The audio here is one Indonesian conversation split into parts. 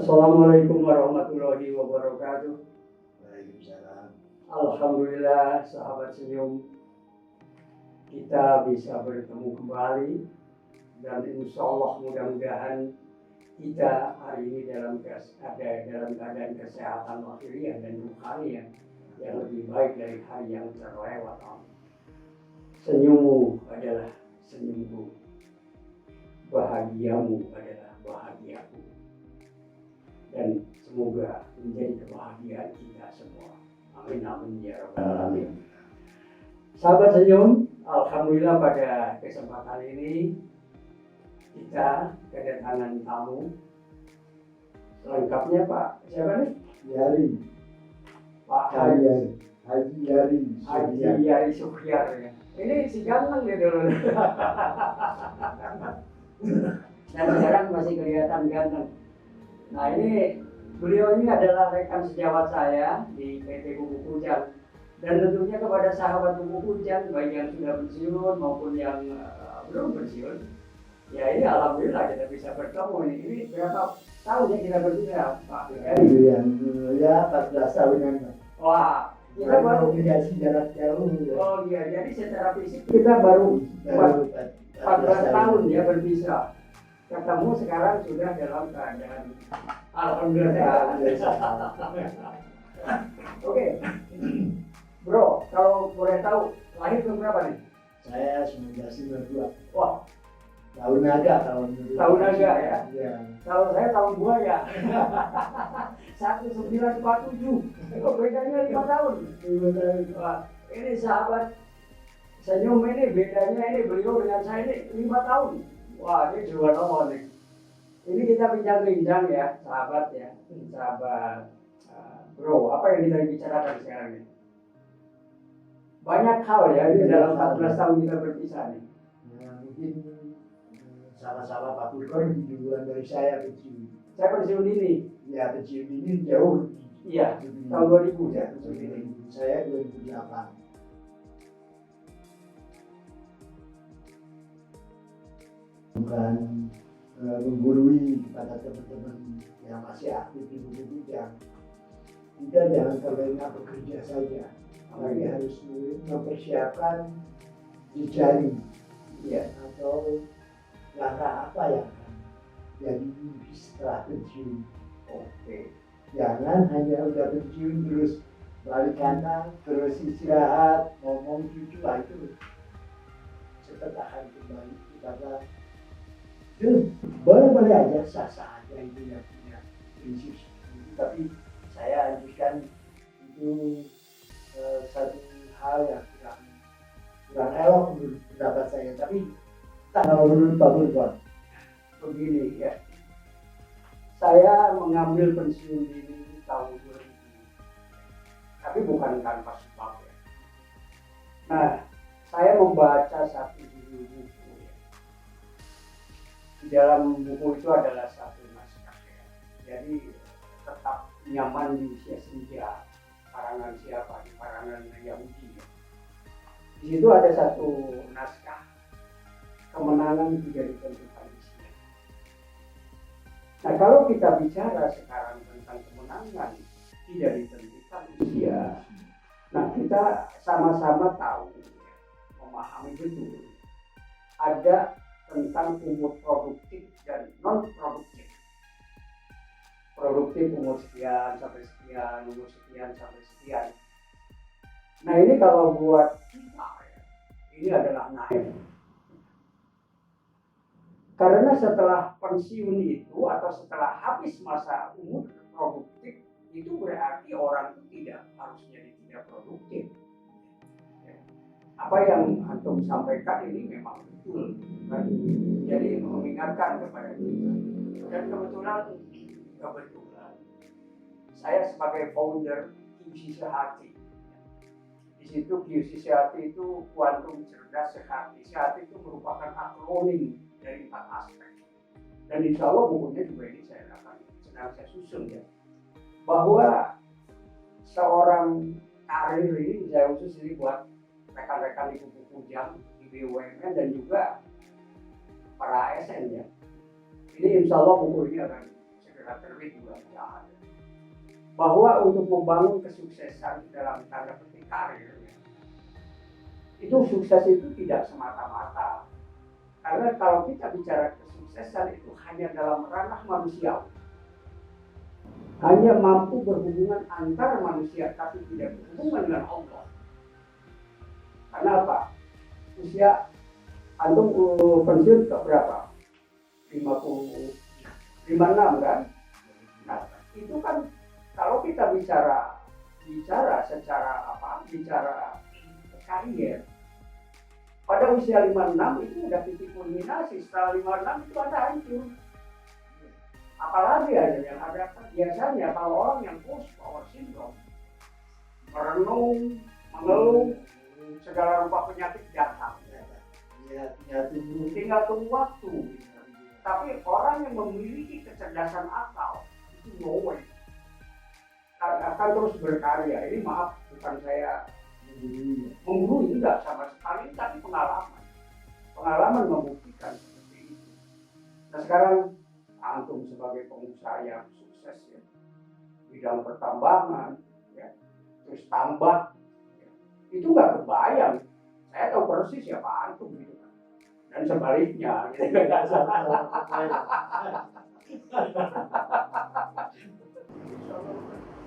Assalamualaikum warahmatullahi wabarakatuh. Waalaikumsalam. Alhamdulillah, sahabat senyum, kita bisa bertemu kembali dan insya Allah mudah-mudahan kita hari ini dalam keadaan kesehatan lahiriah dan ruhaniah yang lebih baik dari hari yang terlewat. Senyummu adalah senyumku, bahagiamu adalah bahagiaku, dan semoga menjadi kebahagiaan kita semua. Amin amin ya rabbal alamin. Sahabat senyum, alhamdulillah pada kesempatan ini kita kedatangan tamu. Lengkapnya Pak siapa nih? Yari. Pak Haji Yari. Haji Yari Suhyar ya. Ini si ganteng ya dulu. Dan sekarang masih kelihatan ganteng. Nah ini beliau ini adalah rekan sejawat saya di PT Buku Kujang, dan tentunya kepada sahabat Buku Kujang baik yang sudah pensiun maupun yang belum pensiun, ya ini alhamdulillah kita bisa bertemu ini. Ini berapa tahun ya kita berbeda Pak? Ya 14 tahunan. Wah, kita baru komunikasi jarak jauh. Oh iya, jadi secara fisik kita baru 14 tahun ya berpisah. Ketemu sekarang sudah dalam keadaan alhamdulillah. Oke. Bro, kalau boleh tahu lahir tahun berapa nih? Saya 1992. Wah, Tahun naga tahun naga ya. Ya. Kalau saya tahun buaya. 1947. Kok bedanya 5 tahun? Wah, ini sahabat senyum ini bedanya ini beliau dengan saya ini 5 tahun. Wah, ini dua nomor nih. Ini kita bincang-bincang ya, sahabat ya, sahabat bro. Apa yang kita bicarakan sekarang ini? Banyak hal ya, ini dalam 14 tahun kita berpisah nih. Ya, mungkin sama-sama Pak Purkon duluan dari saya pensiun. Saya pensiun ini. Ya pensiun ini jauh. Iya, Lebih- tahun 2000 ya. pensiun ini. Saya 2008. Bukan menggurui kepada teman-teman yang masih aktif di Buku Kujang. Kita jangan terlena bekerja saja, apalagi harus mempersiapkan jejaring ya, atau langkah apa yang akan jadi setelah pensiun. Oke. Jangan hanya udah pensiun terus balik kanan, terus istirahat, ngomong cucu itu cepat akan kembali kepada itu. Boleh-boleh aja, sah-sah aja itu yang punya prinsip seperti itu. Tapi saya anjurkan itu satu hal yang kurang elok menurut pendapat saya. Tapi kalau menurut Pak Purkon, Begini ya. Saya mengambil pensiun dini tahun 2000. Tapi bukan tanpa sebab ya. Nah, saya membaca satu judul buku ya. Di dalam buku itu adalah satu naskah ya. Jadi tetap nyaman di usia senja. Karangan siapa? Di karangan Yahudi ya. Di situ ada satu naskah, kemenangan tidak ditentukan usia. Nah, kalau kita bicara sekarang tentang kemenangan tidak ditentukan usia, nah kita sama-sama tahu, memahami betul ada tentang umur produktif dan non produktif. Produktif umur sekian sampai sekian, umur sekian sampai sekian. Nah ini kalau buat kita ya, ini adalah naif. Karena setelah pensiun itu atau setelah habis masa umur produktif itu berarti orang itu tidak harus jadi tidak produktif. Apa yang antum sampaikan ini memang betul, kan? Jadi mengingatkan kepada kita. Dan kebetulan saya sebagai founder QC Sehati. Di situ QC Sehati itu kuantum cerdas sehati. Sehati itu merupakan akronim dari 4 aspek. Dan insya Allah bukunya juga ini sedang saya susun ya. Bahwa seorang karir ini saya khusus ini buat rekan-rekan di Buku Kujang, di BUMN dan juga para ASN ya. Ini insya Allah buku ini akan segera terlebih juga tidak ada. Bahwa untuk membangun kesuksesan dalam tanda petik karir, itu sukses itu tidak semata-mata. Karena kalau kita bicara kesuksesan itu hanya dalam ranah manusia, hanya mampu berhubungan antar manusia tapi tidak berhubungan dengan Allah. Karena apa? Usia antum pensiun ke berapa? 56 kan? Nah, itu kan kalau kita bicara secara karier, pada usia 56 itu udah titik kulminasi. Setelah 56 itu Anda hancur. Apalagi yang ada biasanya kalau orang yang post power syndrome merenung, mengeluh, segala rupa penyakit datang. Ya, Tinggal tunggu waktu. Tapi orang yang memiliki kecerdasan akal itu no way akan terus berkarya. Ini maaf, bukan saya menggurui, enggak sama sekali, tapi pengalaman membuktikan seperti itu. Nah sekarang antum sebagai pengusaha yang sukses ya, bidang pertambangan ya, terus tambak ya, itu nggak kebayang. Saya tahu persis siapa antum gitu kan, dan sebaliknya gitu.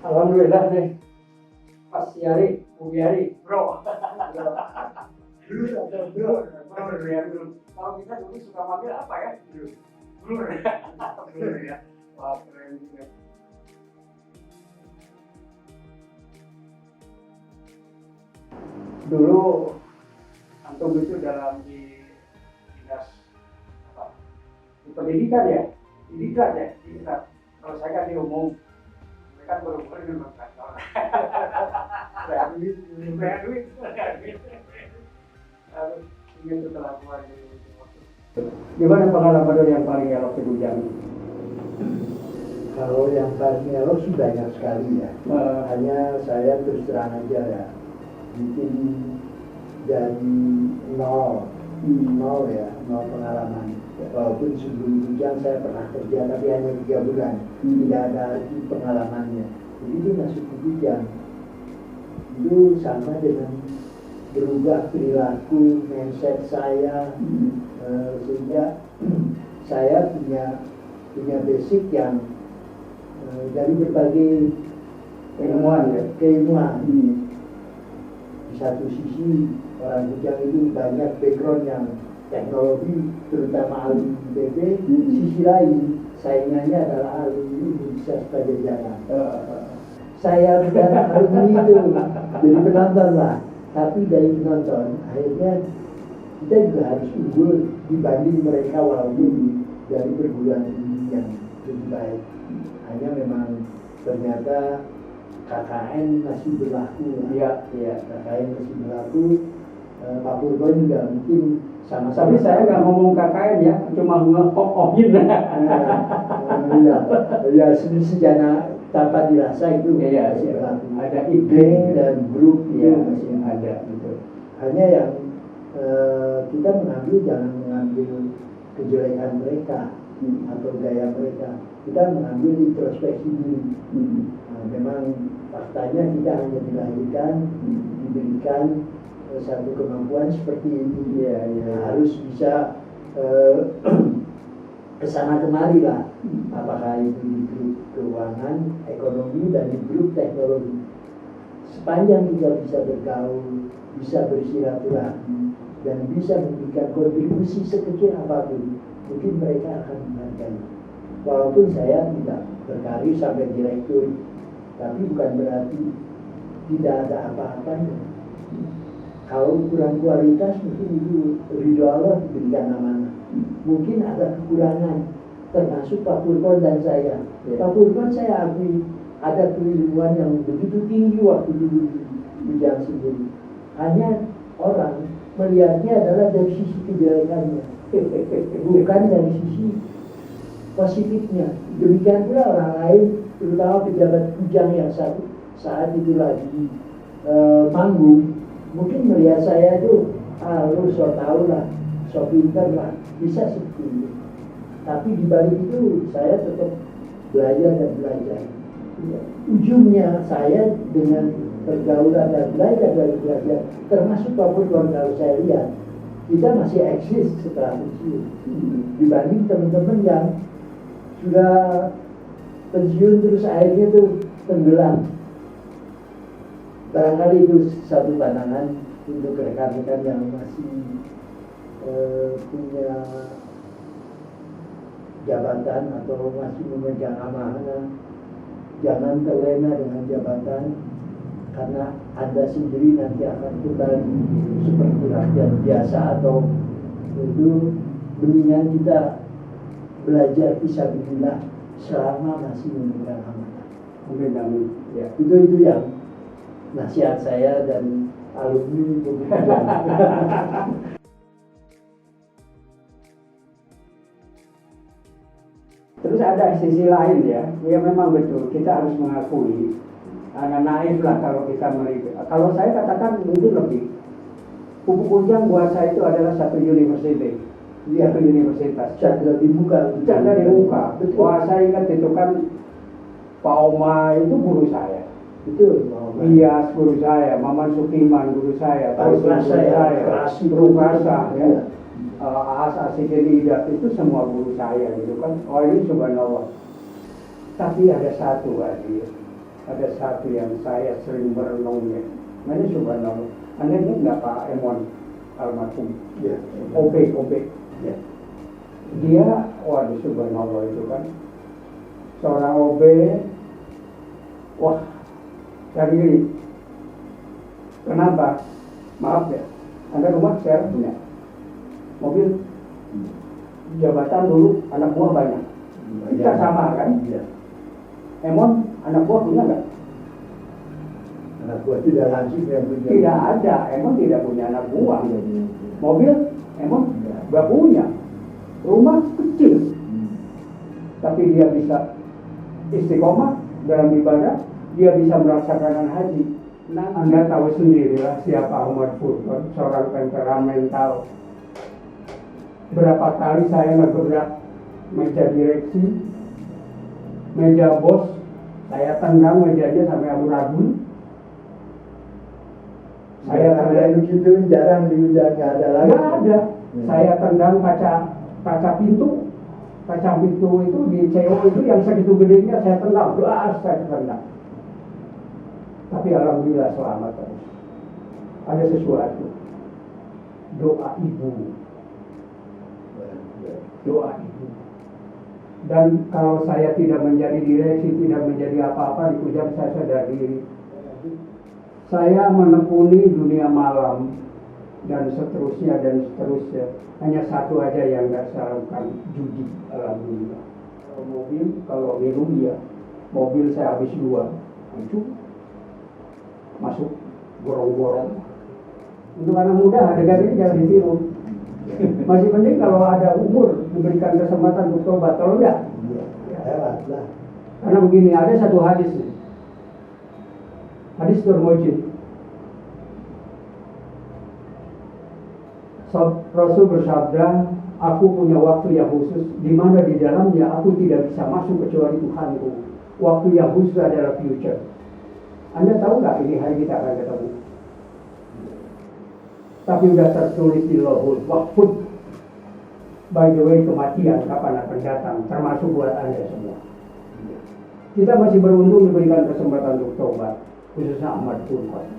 Alhamdulillah nih, Mas Yari, Bu Yari, bro. Dulu ya, bro. Kalau kita dulu suka manggil apa ya? Bro ya. Wah, keren juga. Dulu antum itu dalam di dinas apa? Di pendidikan ya, pendidikan. Kalau saya kan di umum, kan berhubungan dengan kantor. Bayar duit. Lalu ingin setelah keluar dari waktu. Gimana pengalaman yang paling elok di Bujang? Kalau yang paling elok sih banyak sekali ya. Hanya saya terus terang aja ya, bikin dari nol pengalaman. Walaupun sebelum Bujang saya pernah kerja tapi hanya 3 bulan, tidak ada lagi pengalamannya. Begitu masuk ke Bujang, itu sama dengan berubah perilaku, mindset saya, sehingga saya punya basic yang dari berbagai keilmuan. Di satu sisi orang Bujang itu banyak background yang teknologi, terutama ahli IPB. Sisi lain saingannya adalah ahli Universitas Pajajaran. Saya bukan alumni itu, jadi penonton lah. Tapi dari penonton, akhirnya kita juga harus unggul dibanding mereka walaupun dari perguruan tinggi yang lebih baik. Hanya memang ternyata KKN masih berlaku. Iya. KKN masih berlaku. Pak Purbo juga mungkin sama-sama. Tapi saya nggak ngomong KKN ya, cuma nge-off-offin. Ya, sejarah tanpa dirasa itu masih berlaku. Ada IG dan grup ya masih ada gitu. Hanya yang kita jangan mengambil kejelekan mereka atau gaya mereka. Kita mengambil introspeksi diri. Memang faktanya kita hanya dilahirkan, diberikan satu kemampuan seperti ini. Harus bisa kesana kemari lah. Apakah itu di grup keuangan, ekonomi, dan di grup teknologi. Sepanjang kita bisa bergaul, bisa bersilaturahmi, dan bisa memberikan kontribusi sekecil apapun, mungkin mereka akan menghargai. Walaupun saya tidak berkarir sampai direktur, tapi bukan berarti tidak ada apa-apanya. Kalau kurang kualitas, mungkin itu ridho Allah diberikan amanah. Mungkin ada kekurangan, termasuk Pak Purkon dan saya. Pak Purkon saya akui ada keilmuan yang begitu tinggi waktu dulu di Bujang sendiri. Hanya orang melihatnya adalah dari sisi kejelekannya, bukan dari sisi positifnya. Demikian pula orang lain, terutama pejabat Bujang yang saat itu lagi manggung, mungkin melihat saya itu, lu so tau lah, so pinter lah, bisa seperti itu. Tapi di balik itu saya tetap belajar dan belajar. Ujungnya saya dengan pergaulan dan belajar dari belajar, termasuk Papua kalau saya lihat, kita masih eksis setelah pensiun dibanding teman-teman yang sudah pensiun terus akhirnya tuh tenggelam. Barangkali itu satu pandangan untuk rekan-rekan yang masih punya jabatan atau masih memegang amanah. Jangan terlena dengan jabatan, karena Anda sendiri nanti akan kembali seperti rakyat biasa, atau itu mendingan kita belajar fisabilillah selama masih memegang amanah. Amin. Ya. Itu yang nasihat saya dari alumni pembimbingan. Terus ada sisi lain ya memang betul kita harus mengakui, agak naif lah kalau kita melihat. Kalau saya katakan mungkin lebih, Pupuk Ujang buat saya itu adalah satu universitas, satu universitas. Cakra dibuka. Wah, saya ingat itu kan Pak Oma itu guru saya. Betul. Iyas guru saya, Maman Sukiman guru saya, Pak guru saya, Guru Rasa ya. Aas Asikiri Idat itu semua guru saya gitu kan. Oh ini subhanallah. Tapi ada satu yang saya sering merenungnya. Namanya subhanallah. Anda ingat nggak Pak Emon almarhum? Ya. OB. Ya. Dia, waduh subhanallah itu kan seorang OB. Wah, cari diri. Kenapa? Maaf ya, Anda rumah sekarang punya mobil, jabatan dulu anak buah banyak. Kita sama kan? Ya. Emon anak buah punya nggak? Anak buah tidak langsung yang punya. Tidak ada, Emon tidak punya anak buah. Mobil Emon nggak punya. Rumah kecil, tapi dia bisa istiqomah dalam ibadah, dia bisa melaksanakan haji. Nah, Anda tahu sendirilah siapa Ahmad Furqan, seorang temperamental. Berapa kali saya ngegebrak meja direksi, meja bos, saya tendang mejanya sampai amburadul. Saya tendang begitu jarang diujar, nggak ada lagi. Nggak ada. Saya tendang kaca pintu itu di CO itu yang segitu gedenya saya tendang, saya tendang. Tapi alhamdulillah selamat terus. Ada sesuatu. Doa ibu. Dan kalau saya tidak menjadi direksi, tidak menjadi apa-apa di Kujang, saya sadar diri. Saya menekuni dunia malam dan seterusnya. Hanya satu aja yang nggak saya lakukan, judi. Alhamdulillah. Kalau mobil, kalau minum ya, mobil saya habis 2, itu masuk gorong-gorong. Untuk anak muda, adegan ini jangan ditiru. Masih penting kalau ada umur diberikan kesempatan untuk tobat. Kalau enggak, lewatlah. karena begini, ada satu hadis nih. Hadis termujib. Rasul bersabda, aku punya waktu yang khusus di mana di dalamnya aku tidak bisa masuk kecuali Tuhanku. Waktu yang khusus adalah future. Anda tahu nggak ini hari kita akan ketemu? Tapi sudah tertulis di Lauhul Mahfuz. By the way, kematian kapan akan datang, termasuk buat Anda semua. Kita masih beruntung diberikan kesempatan untuk tobat, khususnya Ahmad Furqan.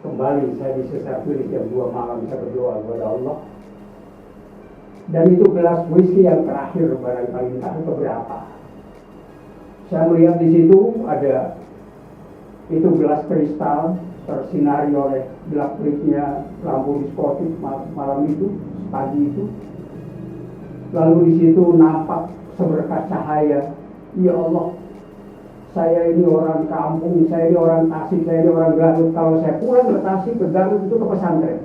Kembali saya disesat di jam 2 malam, saya berdoa kepada Allah. Dan itu gelas whisky yang terakhir barangkali entah keberapa. Saya melihat di situ ada itu gelas kristal tersinari oleh gelap-gelipnya lampu diskotik malam itu, pagi itu. Lalu di situ nampak seberkas cahaya. Ya Allah, saya ini orang kampung, saya ini orang Tasik, saya ini orang Garut. Kalau saya pulang ke Tasik, ke Garut itu ke pesantren.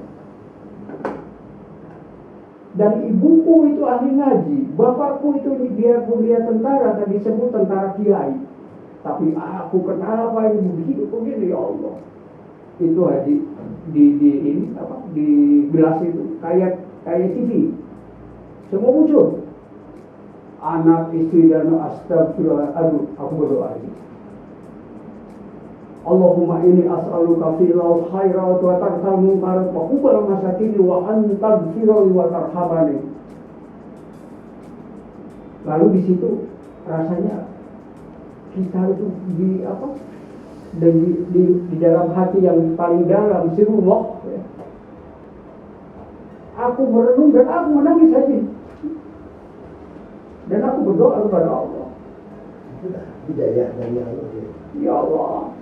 Dan ibuku itu ahli ngaji, bapakku itu biarpun dia tentara, tadi disebut tentara kiai. Tapi aku kenapa ini begini ya Allah. Itu di gelas itu kayak TV. Semua muncul. anak, istri, dan astagfirullah. Aduh, aku berdoa lagi. Allahumma inni as'aluka fi'lal khairat wa tarkal munkarat wa hubal masakini wa antal firoli wa tarhamani. Lalu di situ rasanya kita itu di dalam hati yang paling dalam sirullah ya. Aku merenung dan aku menangis saja. Dan aku berdoa kepada Allah. Itulah hidayah dari Allah. Ya Allah,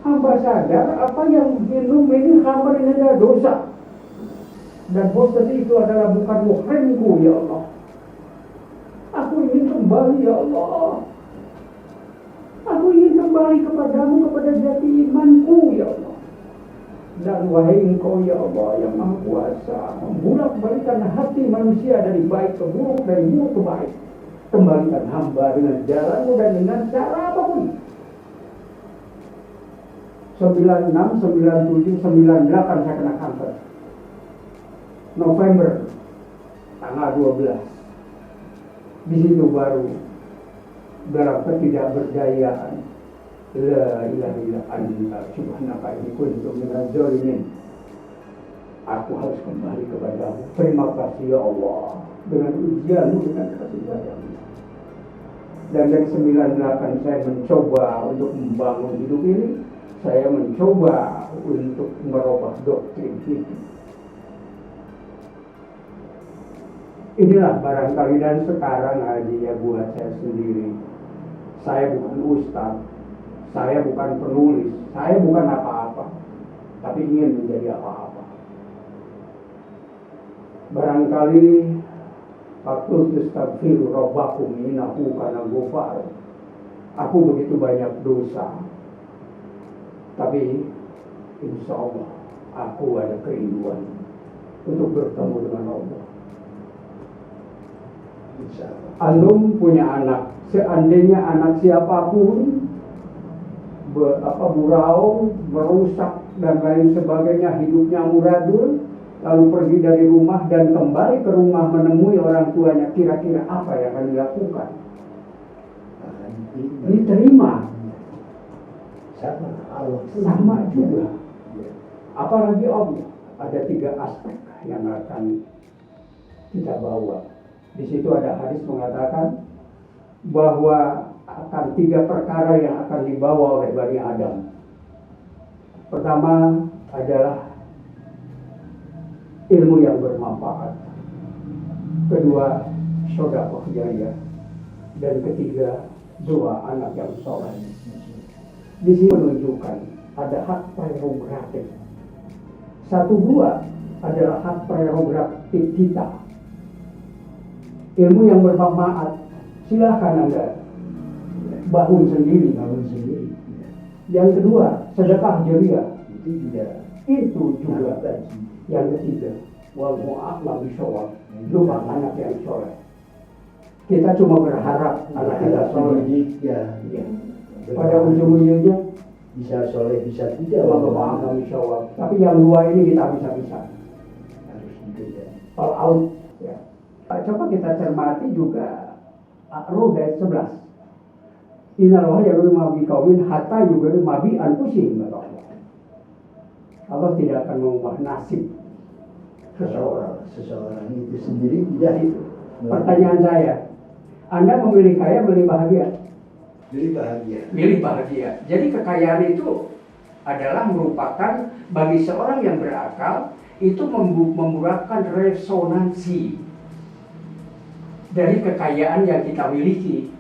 hamba sadar apa yang minum ini hamba ini adalah dosa. Dan dosa itu adalah bukan muhrimku, ya Allah. Aku ingin kembali, ya Allah. Aku ingin kembali kepadamu, kepada jati imanku, ya Allah. Dan wahai Engkau, ya Allah, yang Maha Kuasa, membolak-balikan hati manusia dari baik ke buruk, dari buruk ke baik. Kembalikan hamba dengan jalanmu dan dengan cara apapun. 96, 97, 98 saya kena kanker. November tanggal 12. Di situ baru dalam ketidakberdayaan. La ilaha illa anta subhanaka inni kuntu minadz zalimin. Aku harus kembali kepadamu. Terima kasih ya Allah dengan ujianmu, dengan kasih sayangmu. Dan dari 98 saya mencoba untuk membangun hidup ini. Saya mencoba untuk merubah doktrin hidup. Inilah barangkali, dan sekarang hadiah buat saya sendiri. Saya bukan ustaz, saya bukan penulis, saya bukan apa-apa, tapi ingin menjadi apa-apa. Barangkali fakultus tagfiru rabbakum innahu kana ghafar. Aku begitu banyak dosa, tapi insya Allah aku ada kerinduan untuk bertemu dengan Allah. Antum punya anak, seandainya anak siapapun burau, merusak dan lain sebagainya, hidupnya amburadul, lalu pergi dari rumah dan kembali ke rumah menemui orang tuanya, kira-kira apa yang akan dilakukan? Diterima. Sama juga. Apalagi Allah, ada 3 aspek yang akan kita bawa. Di situ ada hadis mengatakan bahwa akan 3 perkara yang akan dibawa oleh Bani Adam. Pertama adalah ilmu yang bermanfaat. Kedua, sedekah jariyah. Dan ketiga, doa anak yang soleh. Di sini menunjukkan ada hak prerogatif. 1, 2 adalah hak prerogatif kita. Ilmu yang bermanfaat, silakan Anda bangun sendiri. Yang kedua, sedekah jariyah. Itu juga. Yang ketiga, wal mu'aqlam bisawab, doa anak yang soleh. Kita cuma berharap anak kita soleh. Ya. Pada ujung-ujungnya bisa soleh, bisa tidak. Wal mu'aqlam bisawab. Tapi yang 2 ini kita bisa. Harus gitu ya. All out. Ya. Coba kita cermati juga roda 11. Innallaha ya'muru mabi qaumin hatta yughayyiru mabi anfusihim. Allah tidak akan mengubah nasib seseorang itu sendiri tidak itu. Pertanyaan saya, Anda memilih kaya, memilih bahagia? Milih bahagia. Jadi kekayaan itu adalah merupakan bagi seorang yang berakal itu membuahkan resonansi dari kekayaan yang kita miliki.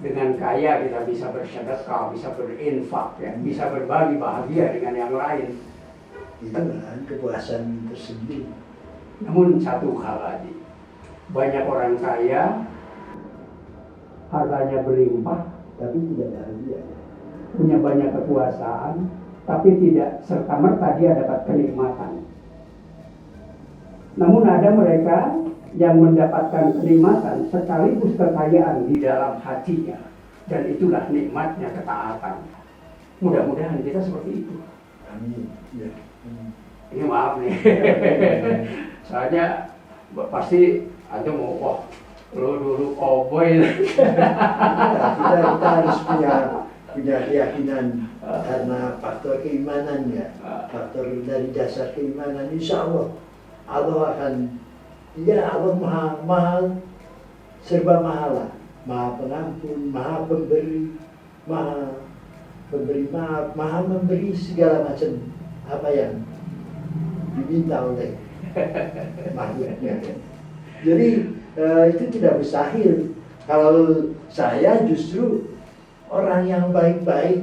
Dengan kaya kita bisa bersedekah, bisa berinfak, ya, bisa berbagi bahagia dengan yang lain. Itu kan kepuasan tersendiri. Namun satu hal lagi, banyak orang kaya, hartanya berlimpah, tapi tidak bahagia. punya banyak kekuasaan, tapi tidak serta-merta dia dapat kenikmatan. Namun ada mereka yang mendapatkan kenikmatan sekaligus kekayaan di dalam hatinya, dan itulah nikmatnya ketaatan. Mudah-mudahan kita seperti itu. Amin. Ya. Ini maaf nih, soalnya pasti aja mau wah lu dulu cowboy. Kita harus punya keyakinan karena faktor keimanan ya, faktor dari dasar keimanan. Insya Allah Allah akan, ya Allah maha serba maha, maha pengampun, maha pemberi, maha memberi maaf, maha memberi segala macam apa yang diminta oleh makhluknya. Jadi itu tidak mustahil. Kalau saya justru orang yang baik-baik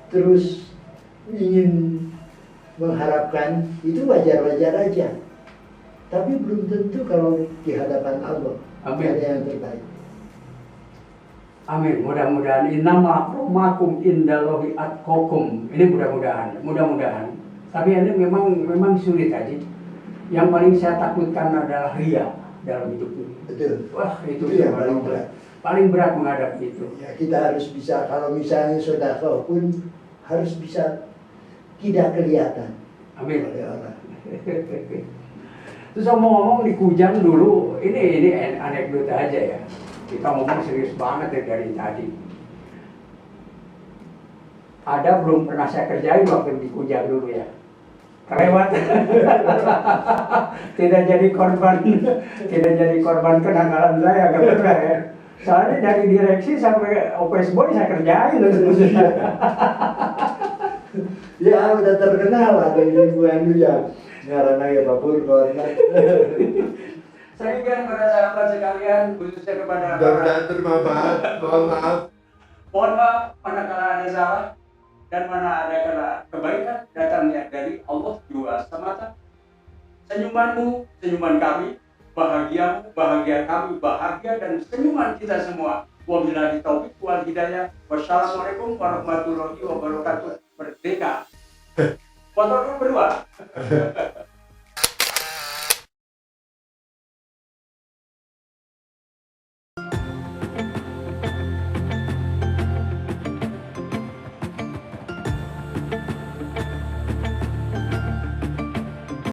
terus ingin mengharapkan itu wajar-wajar aja. Tapi belum tentu kalau di hadapan Allah Amin. ada yang terbaik. Amin. Mudah-mudahan innama akramakum indallahi atqakum. Ini mudah-mudahan. Tapi ini memang sulit aja. Yang paling saya takutkan adalah ria dalam hidup ini. Betul. Wah, itu yang paling berat. Paling berat menghadapi itu. Ya, kita harus bisa, kalau misalnya sedekah pun harus bisa tidak kelihatan Amin. oleh orang. Terus ngomong-ngomong di Kujang dulu, ini anekdota aja ya. Kita ngomong serius banget ya dari tadi. Ada belum pernah saya kerjain waktu di Kujang dulu ya. Kelewat. Tidak jadi korban kenakalan saya, agak benar ya. Soalnya dari direksi sampai office boy saya kerjain loh sebenarnya. Ya udah terkenal lah di lingkungan ya. Ngarana ya Pak Pur, Saya ingin para sahabat sekalian, khususnya kepada Mudah-mudahan bermanfaat. Mohon maaf. mohon maaf manakala ada salah dan mana ada kala kebaikan datangnya dari Allah jua semata. Senyumanmu, senyuman kami, bahagiamu, bahagia kami, bahagia dan senyuman kita semua. Wabillahi taufiq wal hidayah. Wassalamualaikum warahmatullahi wabarakatuh. Merdeka. Foto dulu berdua.